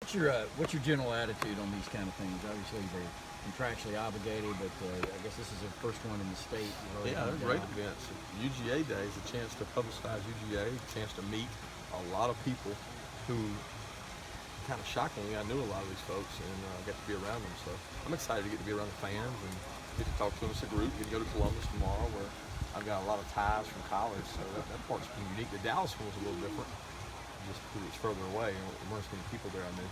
What's your general attitude on these kind of things? Obviously, they're contractually obligated, but I guess this is the first one in the state. Yeah, they're great events. UGA Day is a chance to publicize UGA, a chance to meet a lot of people who, kind of shockingly, I knew a lot of these folks and got to be around them. So I'm excited to get to be around the fans and get to talk to them as a group. Get to go to Columbus tomorrow, where I've got a lot of ties from college, so that part's been unique. The Dallas one was a little different, just because it's further away and there weren't as many people there I knew.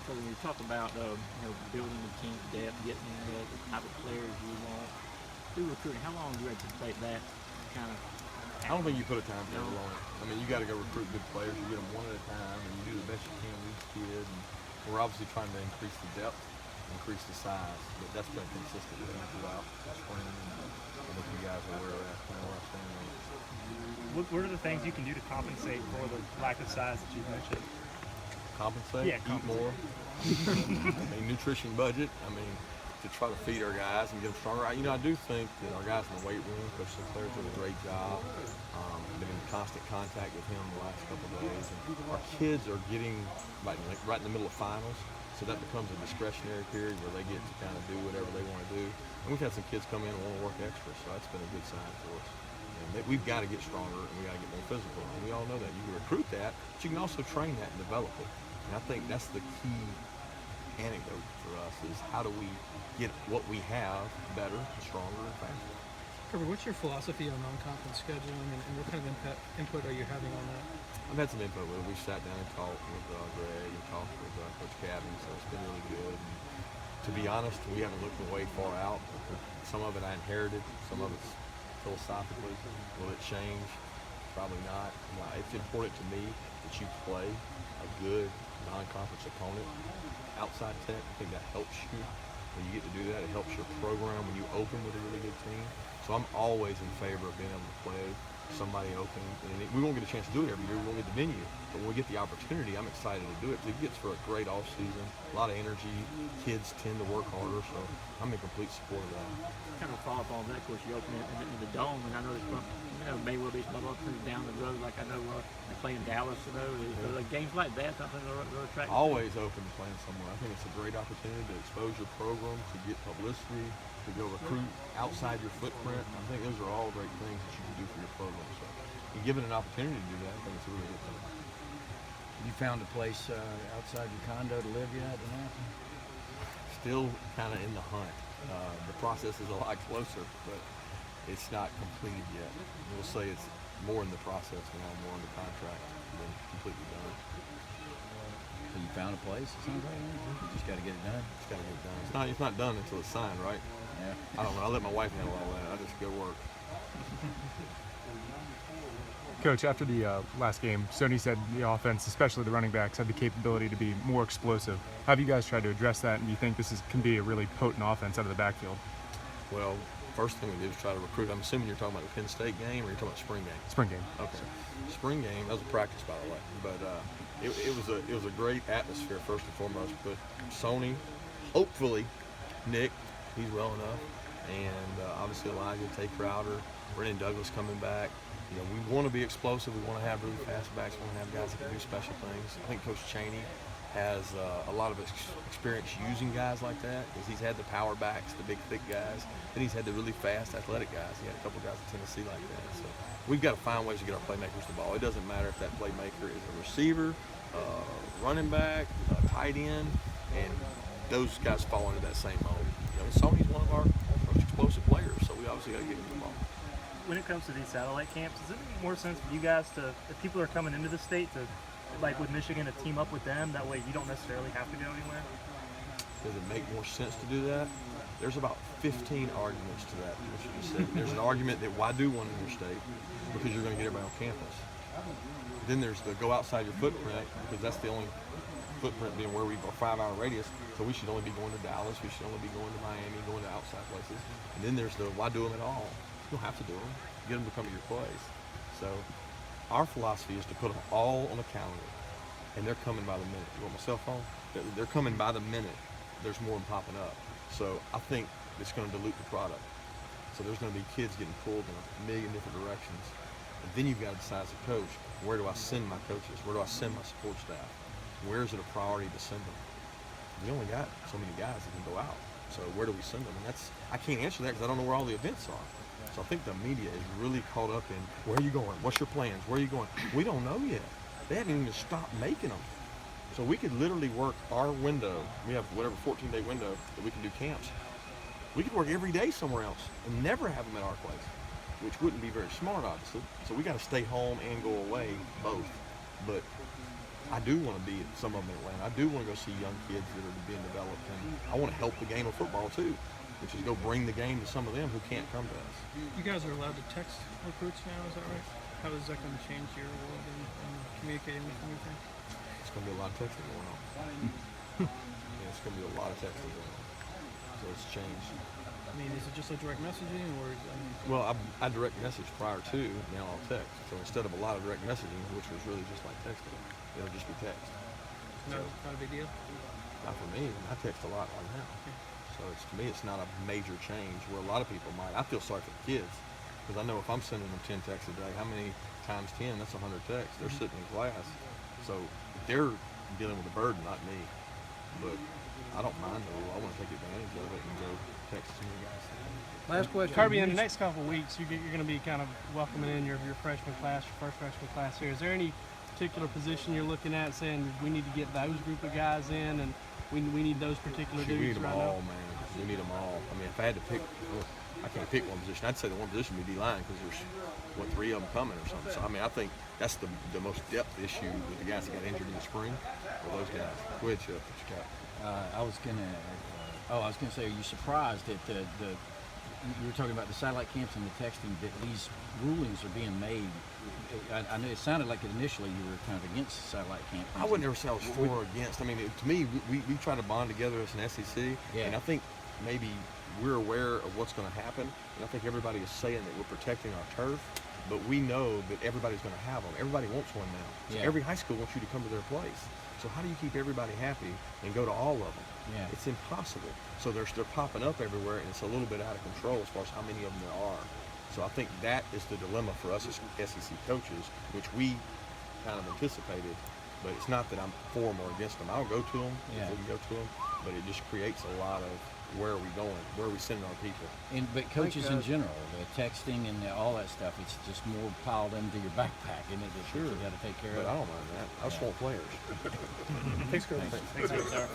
So when you talk about building the team depth, getting the type of players you want through recruiting, how long do you anticipate that kind of? I don't think you put a timetable on it. I mean, you got to go recruit good players. You get them one at a time, and you do the best you can with each kid. And we're obviously trying to increase the depth, increase the size, but that's been consistent throughout spring. And I think you guys are aware of that. What are the things you can do to compensate for the lack of size that you've mentioned? Compensate? Yeah, eat more. I mean, nutrition budget. I mean, to try to feed our guys and get them stronger. I do think that our guys in the weight room, Coach Sinclair's done a great job. Been in constant contact with him the last couple of days. And our kids are getting right in the middle of finals, so that becomes a discretionary period where they get to kind of do whatever they want to do. And we've had some kids come in and want to work extra, so that's been a good sign for us. We've got to get stronger and we got to get more physical. And we all know that. You can recruit that, but you can also train that and develop it. And I think that's the key anecdote for us is how do we get what we have better, stronger, and faster. Kirby, what's your philosophy on non-conference scheduling and what kind of input are you having on that? I've had some input with it. We sat down and talked with Greg and talked with Coach Cabby, so it's been really good. And to be honest, we haven't looked way far out. Some of it I inherited, some of it's philosophically. Will it change? Probably not. It's important to me that you play a good non-conference opponent. Outside Tech, I think that helps you. When you get to do that, it helps your program when you open with a really good team. So I'm always in favor of being able to play somebody open. And we won't get a chance to do it every year. We won't get the venue. But when we get the opportunity, I'm excited to do it. It gets for a great off season, a lot of energy. Kids tend to work harder, so I'm in complete support of that. Kind of follow up on that, of course, you open it in the Dome, and I know there's may well be some other things down the road, like I know they play in Dallas, like games like that, something they're attractive. Always open to playing somewhere. I think it's a great opportunity to expose your program, to get publicity, to go recruit outside your footprint. I think those are all great things that you can do for your program. So, and given an opportunity to do that, I think it's a really good thing. You found a place outside your condo to live yet? Still kind of in the hunt. The process is a lot closer, but it's not completed yet. We'll say it's more in the process now, more under contract than completely done. So you found a place? It sounds like you just got to get it done. Just got to get it done. It's not done until it's signed, right? Yeah. I don't know. I let my wife handle all that. I just go work. Coach, after the last game, Sony said the offense, especially the running backs, had the capability to be more explosive. How have you guys tried to address that, and do you think this can be a really potent offense out of the backfield? Well, first thing we did was try to recruit. I'm assuming you're talking about the Penn State game or you're talking about spring game? Spring game. Okay. Spring game, that was a practice, by the way. But it was a great atmosphere, first and foremost. But Sony, hopefully, Nick, he's well enough. And obviously Elijah, Tate Crowder, Brennan Douglas coming back. We want to be explosive. We want to have really fast backs. We want to have guys that can do special things. I think Coach Chaney has a lot of experience using guys like that because he's had the power backs, the big, thick guys. Then he's had the really fast, athletic guys. He had a couple guys in Tennessee like that. So we've got to find ways to get our playmakers the ball. It doesn't matter if that playmaker is a receiver, running back, tight end, and those guys fall into that same mold. Sony's one of our most explosive players, so we obviously got to get him the ball. When it comes to these satellite camps, does it make more sense for you guys to, if people are coming into the state, to, like with Michigan, to team up with them? That way you don't necessarily have to go anywhere? Does it make more sense to do that? There's about 15 arguments to that, what you just said. There's an argument that why do one in your state? Because you're going to get everybody on campus. Then there's the go outside your footprint, because that's the only footprint being where we go 5-hour radius. So we should only be going to Dallas. We should only be going to Miami, going to outside places. And then there's the why do them at all? You don't have to do them. Get them to come to your place. So our philosophy is to put them all on a calendar, and they're coming by the minute. You want my cell phone? They're coming by the minute. There's more of them popping up. So I think it's going to dilute the product. So there's going to be kids getting pulled in a million different directions. And then you've got to decide as a coach, where do I send my coaches? Where do I send my support staff? Where is it a priority to send them? We only got so many guys that can go out. So where do we send them? And I can't answer that because I don't know where all the events are. So I think the media is really caught up in, where are you going? What's your plans? Where are you going? We don't know yet. They haven't even stopped making them. So we could literally work our window. We have whatever 14-day window that we can do camps. We could work every day somewhere else and never have them at our place, which wouldn't be very smart, obviously. So we got to stay home and go away, both. But I do want to be at some of them in Atlanta. I do want to go see young kids that are being developed, and I want to help the game of football too, which is go bring the game to some of them who can't come to us. You guys are allowed to text recruits now, is that right? How is that going to change your world and communicating with them? It's going to be a lot of texting going on. Yeah, it's going to be a lot of texting going on. So it's changed. I mean, is it just like direct messaging, or Well, I direct message prior to, now I'll text. So instead of a lot of direct messaging, which was really just like texting, it'll just be text. not a big deal? Not for me. I text a lot right now. So to me, it's not a major change where a lot of people might. I feel sorry for the kids because I know if I'm sending them 10 texts a day, how many times 10? That's 100 texts. They're sitting in class. So they're dealing with the burden, not me. But I don't mind though. I want to take advantage of it and go text some of you guys. Last question. Kirby, in the next couple of weeks, you're going to be kind of welcoming in your freshman class, your first freshman class here. Is there any particular position you're looking at saying we need to get those group of guys in and we need those particular Shoot, we need dudes them right all, now? man. We need them all. I mean, if I had to pick, well, I can't pick one position. I'd say the one position would be D-line because there's, 3 of them coming or something. So, I mean, I think that's the most depth issue with the guys that got injured in the spring, or those guys. Go ahead, Chip. What you got? I was gonna say, are you surprised that you were talking about the satellite camps and the texting, that these rulings are being made? I know it sounded like initially you were kind of against satellite camp. I wouldn't ever say I was for or against. I mean, to me, we try to bond together as an SEC, Yeah. and I think maybe we're aware of what's going to happen, and I think everybody is saying that we're protecting our turf, but we know that everybody's going to have them. Everybody wants one now. So Yeah. every high school wants you to come to their place. So how do you keep everybody happy and go to all of them? Yeah. It's impossible. So they're popping up everywhere, and it's a little bit out of control as far as how many of them there are. So I think that is the dilemma for us as SEC coaches, which we kind of anticipated. But it's not that I'm for them or against them. I'll go to them if we can go to them, but it just creates a lot of where are we going? Where are we sending our people? But coaches in general, the texting and all that stuff, it's just more piled into your backpack, isn't it? That Sure. you got to take care But of. I don't mind that. I just want players. Thanks, Kirby. Thanks, sir.